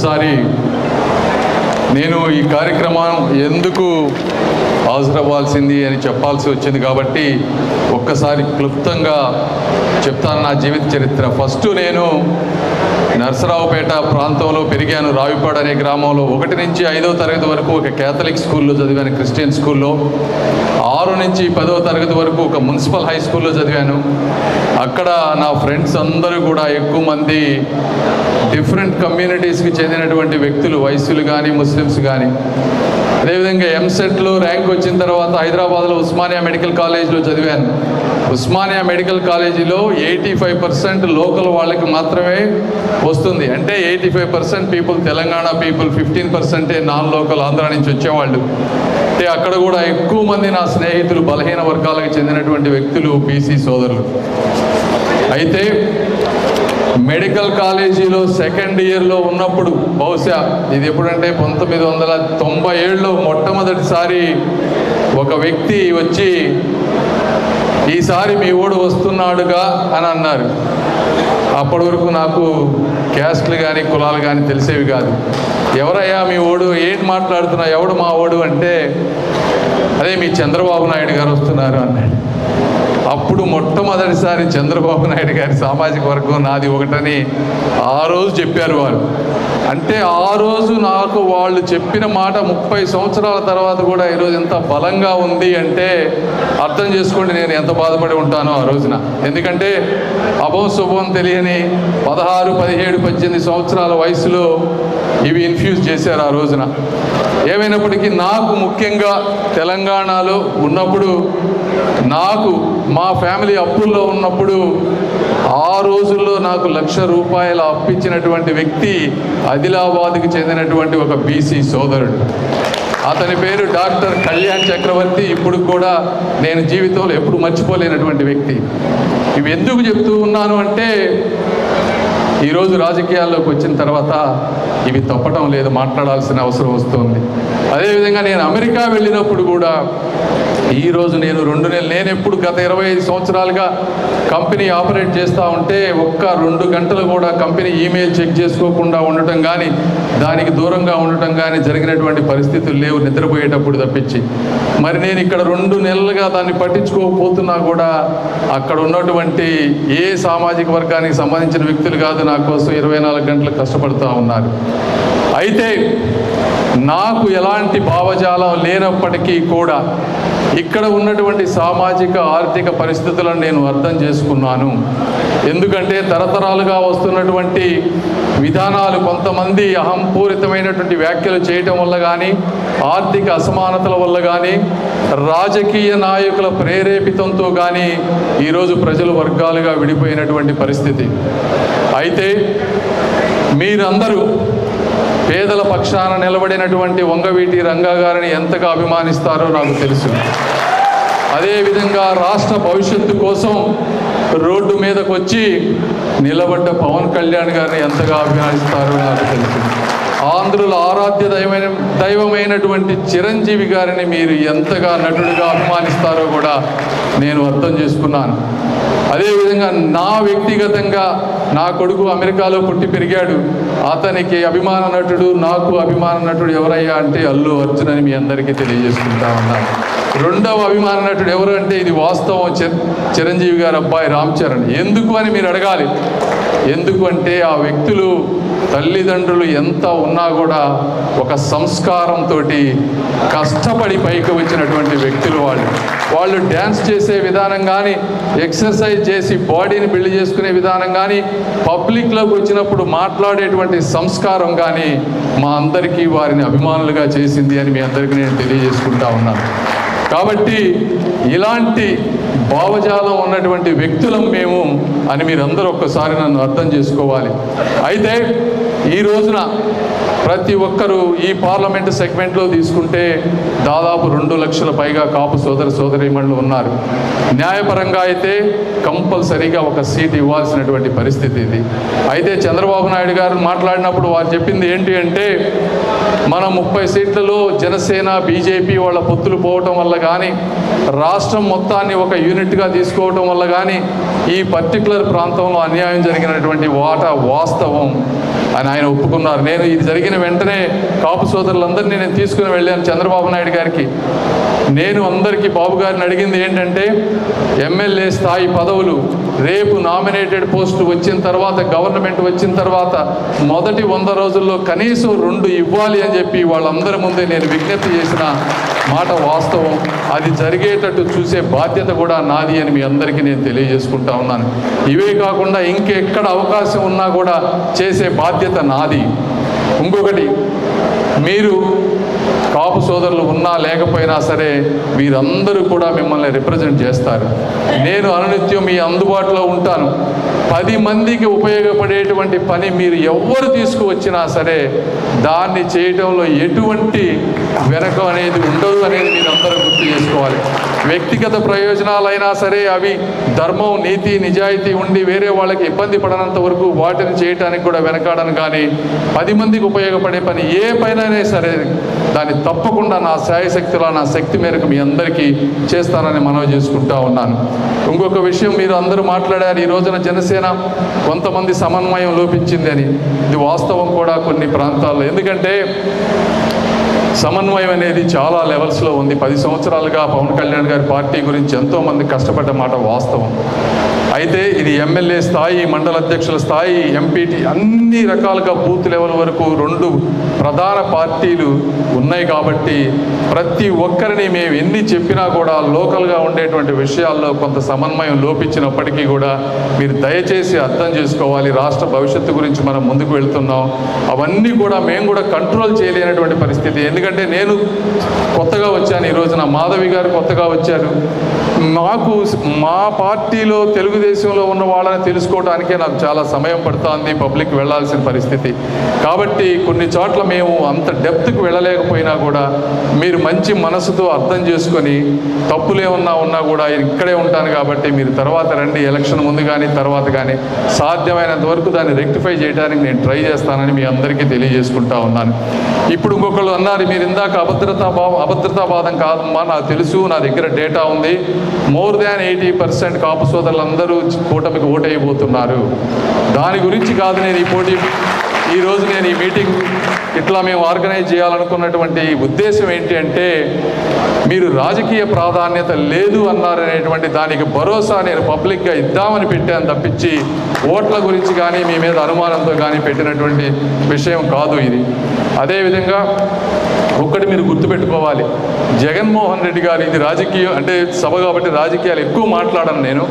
ఒక్కసారి నేను ఈ కార్యక్రమం ఎందుకు హాజరవ్వాల్సింది అని చెప్పాల్సి వచ్చింది కాబట్టి ఒక్కసారి క్లుప్తంగా చెప్తాను నా జీవిత చరిత్ర. ఫస్ట్ నేను నరసరావుపేట ప్రాంతంలో పెరిగాను. రావిపాడు అనే గ్రామంలో 1 నుంచి 5వ తరగతి వరకు ఒక కేథలిక్ స్కూల్లో చదివాను, క్రిస్టియన్ స్కూల్లో. 6 నుంచి 10వ తరగతి వరకు ఒక మున్సిపల్ హై స్కూల్లో చదివాను. అక్కడ నా ఫ్రెండ్స్ అందరూ కూడా ఎక్కువ మంది డిఫరెంట్ కమ్యూనిటీస్కి చెందినటువంటి వ్యక్తులు, వైశ్యులు కానీ ముస్లిమ్స్ కానీ. అదేవిధంగా ఎంసెట్లో ర్యాంక్ వచ్చిన తర్వాత హైదరాబాద్లో ఉస్మానియా మెడికల్ కాలేజీలో చదివాను. ఉస్మానియా మెడికల్ కాలేజీలో 85% లోకల్ వాళ్ళకి మాత్రమే వస్తుంది. అంటే 85% people Telangana people, 15% non local Andhra నుంచి వచ్చేవాళ్ళు. అంటే అక్కడ కూడా ఎక్కువ మంది నా స్నేహితులు బలహీన వర్గాలకు చెందినటువంటి వ్యక్తులు, బీసీ సోదరులు. అయితే మెడికల్ కాలేజీలో సెకండ్ ఇయర్లో ఉన్నప్పుడు, బహుశా ఇది ఎప్పుడంటే 1997లో మొట్టమొదటిసారి ఒక వ్యక్తి వచ్చి ఈసారి మీ ఓడు వస్తున్నాడుగా అని అన్నారు. అప్పటి వరకు నాకు క్యాస్ట్లు కానీ కులాలు కానీ తెలిసేవి కాదు. ఎవరయ్యా మీ ఓడు, ఏంటి మాట్లాడుతున్నా, ఎవడు మా ఓడు అంటే అదే మీ చంద్రబాబు నాయుడు గారు వస్తున్నారు అన్నాడు. అప్పుడు మొట్టమొదటిసారి చంద్రబాబు నాయుడు గారి సామాజిక వర్గం నాది ఒకటని ఆ రోజు చెప్పారు వారు. అంటే ఆ రోజు నాకు వాళ్ళు చెప్పిన మాట 30 సంవత్సరాల తర్వాత కూడా ఈరోజు ఎంత బలంగా ఉంది అంటే అర్థం చేసుకోండి నేను ఎంత బాధపడి ఉంటానో ఆ రోజున. ఎందుకంటే అభం శుభం తెలియని 16, 17, 18 సంవత్సరాల వయసులో ఇవి ఇన్ఫ్యూజ్ చేశారు ఆ రోజున. ఏమైనప్పటికీ నాకు ముఖ్యంగా తెలంగాణలో ఉన్నప్పుడు, నాకు మా ఫ్యామిలీ అప్పుల్లో ఉన్నప్పుడు ఆ రోజుల్లో నాకు ₹1,00,000 అప్పించినటువంటి వ్యక్తి ఆదిలాబాద్కి చెందినటువంటి ఒక బీసీ సోదరుడు. అతని పేరు డాక్టర్ కళ్యాణ్ చక్రవర్తి. ఇప్పుడు కూడా నేను జీవితంలో ఎప్పుడు మర్చిపోలేనటువంటి వ్యక్తి. ఇవి ఎందుకు చెప్తూ ఉన్నాను అంటే ఈరోజు రాజకీయాల్లోకి వచ్చిన తర్వాత ఇవి తప్పటం లేదు, మాట్లాడాల్సిన అవసరం వస్తుంది. అదేవిధంగా నేను అమెరికా వెళ్ళినప్పుడు కూడా ఈరోజు నేను 2 నెలలు, నేను ఎప్పుడు గత 25 సంవత్సరాలుగా కంపెనీ ఆపరేట్ చేస్తూ ఉంటే ఒక్క 2 గంటలు కూడా కంపెనీ ఈమెయిల్ చెక్ చేసుకోకుండా ఉండటం కానీ, దానికి దూరంగా ఉండటం కానీ జరిగినటువంటి పరిస్థితులు లేవు నిద్రపోయేటప్పుడు తప్పించి. మరి నేను ఇక్కడ 2 నెలలుగా దాన్ని పట్టించుకోకపోతున్నా కూడా అక్కడ ఉన్నటువంటి ఏ సామాజిక వర్గానికి సంబంధించిన వ్యక్తులు కాదు నా కోసం 24 గంటలు కష్టపడుతూ ఉన్నారు. అయితే నాకు ఎలాంటి భావజాలం లేనప్పటికీ కూడా ఇక్కడ ఉన్నటువంటి సామాజిక ఆర్థిక పరిస్థితులను నేను అర్థం చేసుకున్నాను. ఎందుకంటే తరతరాలుగా వస్తున్నటువంటి విధానాలు, కొంతమంది అహంపూరితమైనటువంటి వ్యాఖ్యలు చేయటం వల్ల కానీ, ఆర్థిక అసమానతల వల్ల కానీ, రాజకీయ నాయకుల ప్రేరేపితంతో కానీ ఈరోజు ప్రజలు వర్గాలుగా విడిపోయినటువంటి పరిస్థితి. అయితే మీరందరూ పేదల పక్షాన నిలబడినటువంటి వంగవీటి రంగా గారిని ఎంతగా అభిమానిస్తారో నాకు తెలుసు. అదేవిధంగా రాష్ట్ర భవిష్యత్తు కోసం రోడ్డు మీదకు వచ్చి నిలబడ్డ పవన్ కళ్యాణ్ గారిని ఎంతగా అభిమానిస్తారో నాకు తెలుసు. ఆంధ్రుల ఆరాధ్య దైవమైనటువంటి చిరంజీవి గారిని మీరు ఎంతగా నటుడిగా అభిమానిస్తారో కూడా నేను అర్థం చేసుకున్నాను. అదేవిధంగా నా వ్యక్తిగతంగా నా కొడుకు అమెరికాలో పుట్టి పెరిగాడు. అతనికి అభిమాన నటుడు, నాకు అభిమాన నటుడు ఎవరయ్యా అంటే అల్లు అర్జున్ అని మీ అందరికీ తెలియజేసుకుంటా ఉన్నాను. రెండవ అభిమాన నటుడు ఎవరు అంటే ఇది వాస్తవం, చిరంజీవి గారి అబ్బాయి రామ్ చరణ్. ఎందుకు అని మీరు అడగాలి. ఎందుకు అంటే ఆ వ్యక్తులు తల్లిదండ్రులు ఎంత ఉన్నా కూడా ఒక సంస్కారంతో కష్టపడి పైకి వచ్చినటువంటి వ్యక్తులు వాళ్ళు డ్యాన్స్ చేసే విధానం కానీ, ఎక్సర్సైజ్ చేసి బాడీని బిల్డ్ చేసుకునే విధానం కానీ, పబ్లిక్లోకి వచ్చినప్పుడు మాట్లాడేటువంటి సంస్కారం కానీ మా అందరికీ వారిని అభిమానులుగా చేసింది అని మీ అందరికీ నేను తెలియజేసుకుంటా ఉన్నాను. కాబట్టి ఇలాంటి భావజాలం ఉన్నటువంటి వ్యక్తులం మేము అని మీరందరూ ఒక్కసారి నన్ను అర్థం చేసుకోవాలి. అయితే ఈ రోజున ప్రతి ఒక్కరూ ఈ పార్లమెంటు సెగ్మెంట్లో తీసుకుంటే దాదాపు 2 లక్షల పైగా కాపు సోదరీమణులు ఉన్నారు. న్యాయపరంగా అయితే కంపల్సరీగా ఒక సీట్ ఇవ్వాల్సినటువంటి పరిస్థితి ఇది. అయితే చంద్రబాబు నాయుడు గారు మాట్లాడినప్పుడు వారు చెప్పింది ఏంటి అంటే మన 30 సీట్లలో జనసేన, బీజేపీ వాళ్ళ పొత్తులు పోవటం వల్ల కానీ, రాష్ట్రం మొత్తాన్ని ఒక యూనిట్గా తీసుకోవటం వల్ల కానీ ఈ పర్టికులర్ ప్రాంతంలో అన్యాయం జరిగినటువంటి వాస్తవం. అని ఆయన ఒప్పుకున్నారు. నేను ఇది జరిగిన వెంటనే కాపు సోదరులందరినీ నేను తీసుకుని వెళ్ళాను చంద్రబాబు నాయుడు గారికి. నేను అందరికీ బాబు గారిని అడిగింది ఏంటంటే, ఎమ్మెల్యే స్థాయి పదవులు రేపు నామినేటెడ్ పోస్టు వచ్చిన తర్వాత, గవర్నమెంట్ వచ్చిన తర్వాత మొదటి 100 రోజుల్లో కనీసం 2 ఇవ్వాలి అని చెప్పి వాళ్ళందరి ముందే నేను విజ్ఞప్తి చేసిన మాట వాస్తవం. అది జరిగేటట్టు చూసే బాధ్యత కూడా నాది అని మీ అందరికీ నేను తెలియజేసుకుంటా ఉన్నాను. ఇవే కాకుండా ఇంకెక్కడ అవకాశం ఉన్నా కూడా చేసే బాధ్యత నాది. ఇంకొకటి, మీరు కాపు సోదరులు ఉన్నా లేకపోయినా సరే వీరందరూ కూడా మిమ్మల్ని రిప్రజెంట్ చేస్తారు. నేను అనునిత్యం మీ అందుబాటులో ఉంటాను. 10 మందికి ఉపయోగపడేటువంటి పని మీరు ఎవరు తీసుకువచ్చినా సరే దాన్ని చేయడంలో ఎటువంటి వెనక అనేది ఉండదు అనేది మీరు అందరూ గుర్తు చేసుకోవాలి. వ్యక్తిగత ప్రయోజనాలైనా సరే అవి ధర్మం, నీతి, నిజాయితీ ఉండి వేరే వాళ్ళకి ఇబ్బంది పడనంత వరకు వాటిని చేయడానికి కూడా వెనకాడను. కానీ 10 మందికి ఉపయోగపడే పని ఏ పైనైనా సరే దాన్ని తప్పకుండా నా శాయశక్తిలో, నా శక్తి మేరకు మీ అందరికీ చేస్తానని మనవి చేసుకుంటా ఉన్నాను. ఇంకొక విషయం మీరు అందరూ మాట్లాడారు, ఈ రోజున జనసేన కొంతమంది సమన్వయం లోపించింది అని. ఇది వాస్తవం కూడా కొన్ని ప్రాంతాల్లో. ఎందుకంటే సమన్వయం అనేది చాలా లెవెల్స్లో ఉంది. 10 సంవత్సరాలుగా పవన్ కళ్యాణ్ గారి పార్టీ గురించి ఎంతోమంది కష్టపడ్డ మాట వాస్తవం. అయితే ఇది ఎమ్మెల్యే స్థాయి, మండల అధ్యక్షుల స్థాయి, ఎంపీటీ అన్ని రకాలుగా బూత్ లెవెల్ వరకు 2 ప్రధాన పార్టీలు ఉన్నాయి. కాబట్టి ప్రతి ఒక్కరిని మేము ఎన్ని చెప్పినా కూడా లోకల్గా ఉండేటువంటి విషయాల్లో కొంత సమన్వయం లోపించినప్పటికీ కూడా మీరు దయచేసి అర్థం చేసుకోవాలి. రాష్ట్ర భవిష్యత్తు గురించి మనం ముందుకు వెళ్తున్నాం. అవన్నీ కూడా మేము కూడా కంట్రోల్ చేయలేనటువంటి పరిస్థితి. ఎందుకంటే నేను కొత్తగా వచ్చాను, ఈ రోజున మాధవి గారు కొత్తగా వచ్చారు. మాకు మా పార్టీలో తెలుగుదేశంలో ఉన్న వాళ్ళని తెలుసుకోవడానికే నాకు చాలా సమయం పడుతుంది, పబ్లిక్ వెళ్ళాల్సిన పరిస్థితి. కాబట్టి కొన్ని చోట్ల మేము అంత డెప్త్కి వెళ్ళలేకపోయినా కూడా మీరు మంచి మనసుతో అర్థం చేసుకొని తప్పులేమన్నా ఉన్నా కూడా ఇక్కడే ఉంటాను కాబట్టి మీరు తర్వాత రండి, ఎలక్షన్ ముందు కానీ తర్వాత కానీ సాధ్యమైనంత వరకు దాన్ని రెక్టిఫై చేయడానికి నేను ట్రై చేస్తానని మీ అందరికీ తెలియజేసుకుంటా ఉన్నాను. ఇప్పుడు ఇంకొకళ్ళు అన్నారు, మీరు ఇందాక అభద్రతావాదం కాదమ్మా, నాకు తెలుసు, నా దగ్గర డేటా ఉంది, మోర్ దాన్ 80% కాపు సోదరులందరూ కూటమికి ఓటైపోతున్నారు. దాని గురించి కాదు నేను ఈరోజు నేను ఈ మీటింగ్ ఇట్లా మేము ఆర్గనైజ్ చేయాలనుకున్నటువంటి ఉద్దేశం ఏంటి అంటే, మీరు రాజకీయ ప్రాధాన్యత లేదు అన్నారనేటువంటి దానికి భరోసా నేను పబ్లిక్గా ఇద్దామని పెట్టాను తప్పించి ఓట్ల గురించి కానీ మీ మీద అనుమానంతో కానీ పెట్టినటువంటి విషయం కాదు ఇది. అదేవిధంగా ఒక్కటి మీరు గుర్తుపెట్టుకోవాలి, జగన్మోహన్ రెడ్డి గారు, ఇది రాజకీయం అంటే సభ కాబట్టి రాజకీయాలు ఎక్కువ మాట్లాడను నేను.